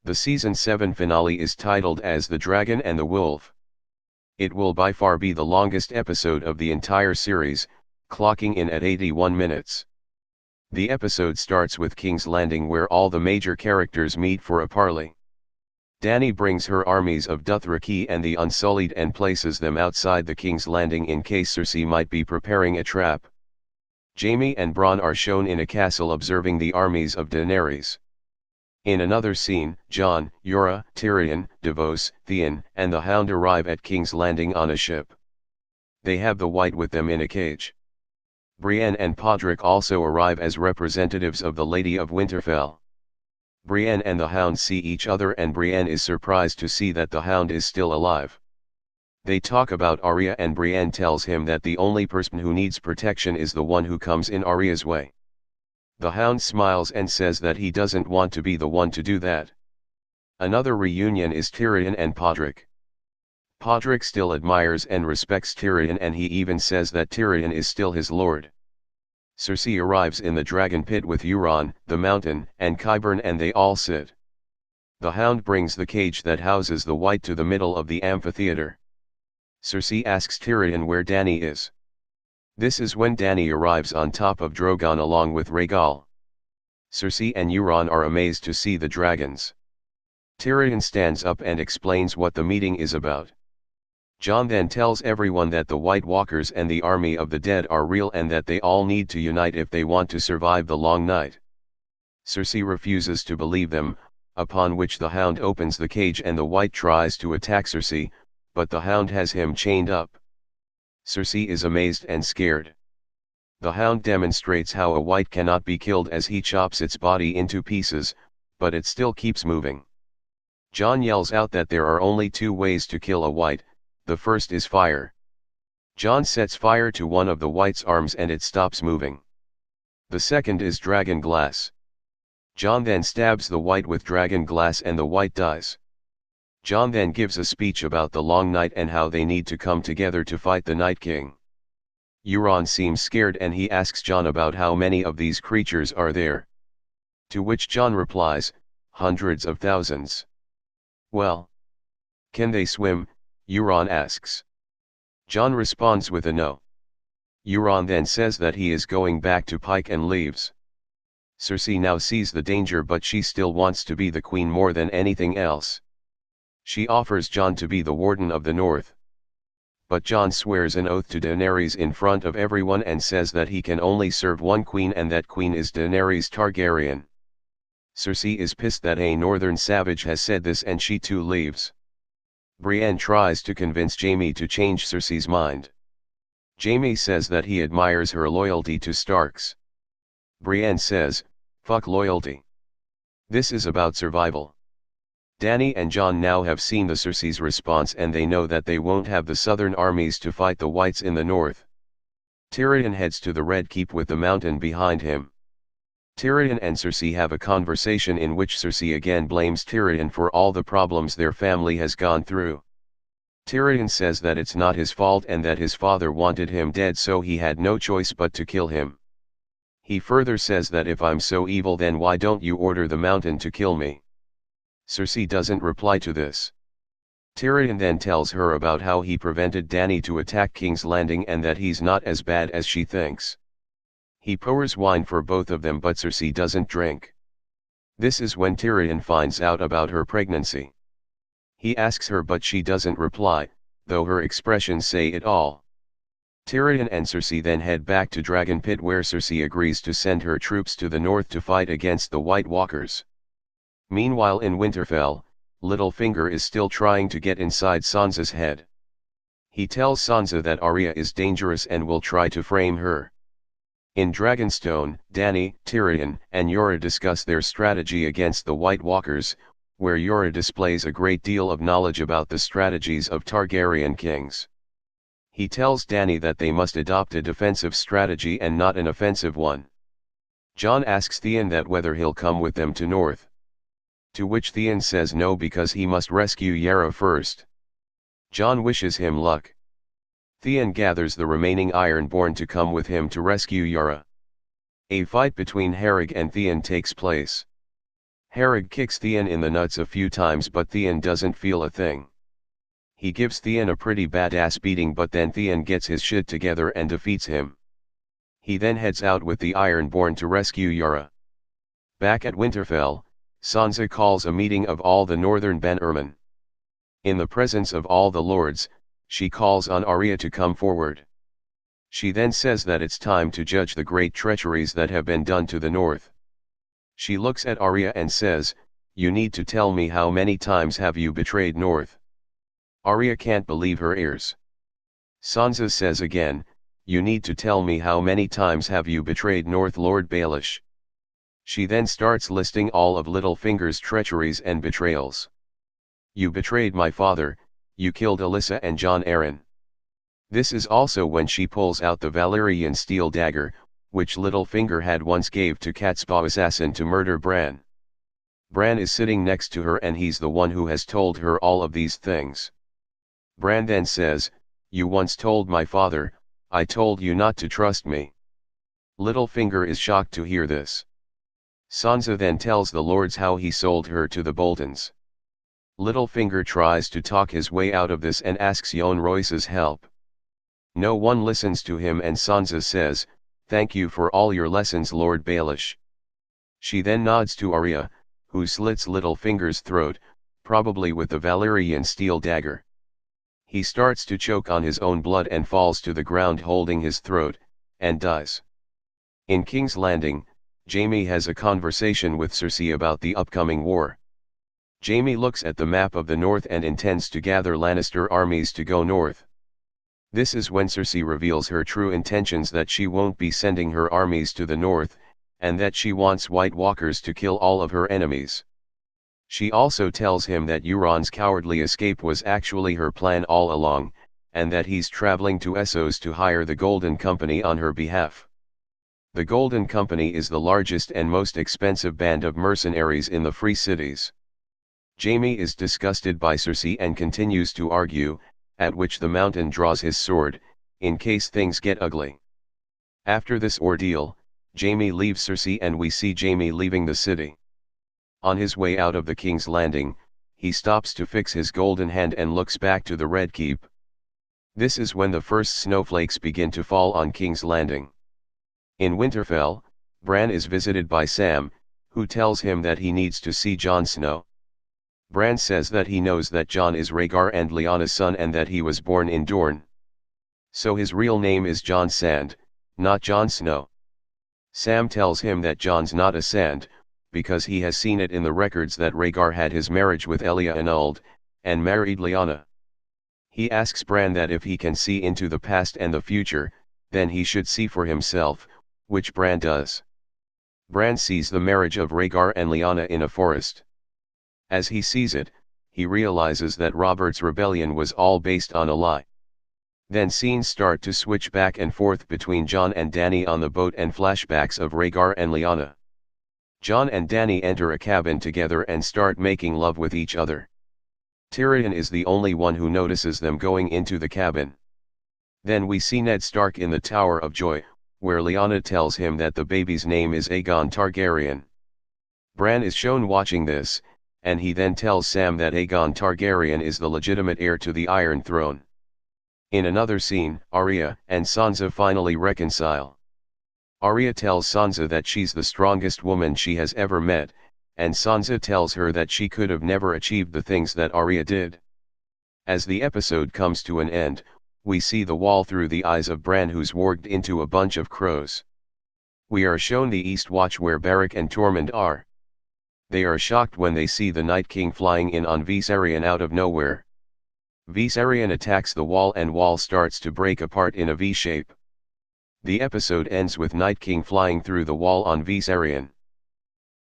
The Season 7 finale is titled as The Dragon and the Wolf. It will by far be the longest episode of the entire series, clocking in at 81 minutes. The episode starts with King's Landing, where all the major characters meet for a parley. Dany brings her armies of Dothraki and the Unsullied and places them outside the King's Landing in case Cersei might be preparing a trap. Jaime and Bronn are shown in a castle observing the armies of Daenerys. In another scene, Jon, Jorah, Tyrion, Davos, Theon, and the Hound arrive at King's Landing on a ship. They have the White with them in a cage. Brienne and Podrick also arrive as representatives of the Lady of Winterfell. Brienne and the Hound see each other, and Brienne is surprised to see that the Hound is still alive. They talk about Arya, and Brienne tells him that the only person who needs protection is the one who comes in Arya's way. The Hound smiles and says that he doesn't want to be the one to do that. Another reunion is Tyrion and Podrick. Podrick still admires and respects Tyrion, and he even says that Tyrion is still his lord. Cersei arrives in the dragon pit with Euron, the Mountain, and Qyburn, and they all sit. The Hound brings the cage that houses the White to the middle of the amphitheater. Cersei asks Tyrion where Dany is. This is when Dany arrives on top of Drogon along with Rhaegal. Cersei and Euron are amazed to see the dragons. Tyrion stands up and explains what the meeting is about. Jon then tells everyone that the White Walkers and the army of the dead are real and that they all need to unite if they want to survive the long night. Cersei refuses to believe them, upon which the Hound opens the cage and the White tries to attack Cersei, but the Hound has him chained up. Cersei is amazed and scared. The Hound demonstrates how a White cannot be killed as he chops its body into pieces, but it still keeps moving. Jon yells out that there are only two ways to kill a White. The first is fire. Jon sets fire to one of the White's arms and it stops moving. The second is dragon glass. Jon then stabs the White with dragon glass and the White dies. Jon then gives a speech about the long night and how they need to come together to fight the Night King. Euron seems scared and he asks Jon about how many of these creatures are there. To which Jon replies, hundreds of thousands. Well, can they swim? Euron asks. Jon responds with a no. Euron then says that he is going back to Pike and leaves. Cersei now sees the danger, but she still wants to be the queen more than anything else. She offers Jon to be the Warden of the North. But Jon swears an oath to Daenerys in front of everyone and says that he can only serve one queen, and that queen is Daenerys Targaryen. Cersei is pissed that a northern savage has said this and she too leaves. Brienne tries to convince Jaime to change Cersei's mind. Jaime says that he admires her loyalty to Starks. Brienne says, "Fuck loyalty. This is about survival." Dany and Jon now have seen the Cersei's response and they know that they won't have the southern armies to fight the Whites in the north. Tyrion heads to the Red Keep with the Mountain behind him. Tyrion and Cersei have a conversation in which Cersei again blames Tyrion for all the problems their family has gone through. Tyrion says that it's not his fault and that his father wanted him dead, so he had no choice but to kill him. He further says that if I'm so evil, then why don't you order the Mountain to kill me? Cersei doesn't reply to this. Tyrion then tells her about how he prevented Dany to attack King's Landing and that he's not as bad as she thinks. He pours wine for both of them, but Cersei doesn't drink. This is when Tyrion finds out about her pregnancy. He asks her, but she doesn't reply, though her expressions say it all. Tyrion and Cersei then head back to Dragon Pit, where Cersei agrees to send her troops to the north to fight against the White Walkers. Meanwhile in Winterfell, Littlefinger is still trying to get inside Sansa's head. He tells Sansa that Arya is dangerous and will try to frame her. In Dragonstone, Dany, Tyrion, and Jorah discuss their strategy against the White Walkers, where Jorah displays a great deal of knowledge about the strategies of Targaryen kings. He tells Dany that they must adopt a defensive strategy and not an offensive one. Jon asks Theon that whether he'll come with them to North. To which Theon says no, because he must rescue Yara first. Jon wishes him luck. Theon gathers the remaining Ironborn to come with him to rescue Yara. A fight between Harrig and Theon takes place. Harag kicks Theon in the nuts a few times but Theon doesn't feel a thing. He gives Theon a pretty badass beating but then Theon gets his shit together and defeats him. He then heads out with the Ironborn to rescue Yara. Back at Winterfell, Sansa calls a meeting of all the northern Bannermen. In the presence of all the lords, she calls on Arya to come forward. She then says that it's time to judge the great treacheries that have been done to the north. She looks at Arya and says, "You need to tell me how many times have you betrayed North." Arya can't believe her ears. Sansa says again, "You need to tell me how many times have you betrayed North Lord Baelish." She then starts listing all of Littlefinger's treacheries and betrayals. "You betrayed my father, you killed Alyssa and Jon Arryn." This is also when she pulls out the Valyrian steel dagger, which Littlefinger had once gave to Catspaw assassin to murder Bran. Bran is sitting next to her and he's the one who has told her all of these things. Bran then says, "You once told my father, I told you not to trust me." Littlefinger is shocked to hear this. Sansa then tells the lords how he sold her to the Boltons. Littlefinger tries to talk his way out of this and asks Yohn Royce's help. No one listens to him and Sansa says, "Thank you for all your lessons, Lord Baelish." She then nods to Arya, who slits Littlefinger's throat, probably with the Valyrian steel dagger. He starts to choke on his own blood and falls to the ground holding his throat, and dies. In King's Landing, Jaime has a conversation with Cersei about the upcoming war. Jaime looks at the map of the north and intends to gather Lannister armies to go north. This is when Cersei reveals her true intentions, that she won't be sending her armies to the north, and that she wants White Walkers to kill all of her enemies. She also tells him that Euron's cowardly escape was actually her plan all along, and that he's traveling to Essos to hire the Golden Company on her behalf. The Golden Company is the largest and most expensive band of mercenaries in the Free Cities. Jaime is disgusted by Cersei and continues to argue, at which the Mountain draws his sword, in case things get ugly. After this ordeal, Jaime leaves Cersei and we see Jaime leaving the city. On his way out of the King's Landing, he stops to fix his golden hand and looks back to the Red Keep. This is when the first snowflakes begin to fall on King's Landing. In Winterfell, Bran is visited by Sam, who tells him that he needs to see Jon Snow. Bran says that he knows that Jon is Rhaegar and Lyanna's son and that he was born in Dorne. So his real name is Jon Sand, not Jon Snow. Sam tells him that Jon's not a Sand, because he has seen it in the records that Rhaegar had his marriage with Elia annulled, and married Lyanna. He asks Bran that if he can see into the past and the future, then he should see for himself, which Bran does. Bran sees the marriage of Rhaegar and Lyanna in a forest. As he sees it, he realizes that Robert's rebellion was all based on a lie. Then scenes start to switch back and forth between Jon and Dany on the boat and flashbacks of Rhaegar and Lyanna. Jon and Dany enter a cabin together and start making love with each other. Tyrion is the only one who notices them going into the cabin. Then we see Ned Stark in the Tower of Joy, where Lyanna tells him that the baby's name is Aegon Targaryen. Bran is shown watching this, and he then tells Sam that Aegon Targaryen is the legitimate heir to the Iron Throne. In another scene, Arya and Sansa finally reconcile. Arya tells Sansa that she's the strongest woman she has ever met, and Sansa tells her that she could have never achieved the things that Arya did. As the episode comes to an end, we see the wall through the eyes of Bran, who's warged into a bunch of crows. We are shown the East Watch where Beric and Tormund are. They are shocked when they see the Night King flying in on Viserion out of nowhere. Viserion attacks the wall and wall starts to break apart in a V shape. The episode ends with Night King flying through the wall on Viserion.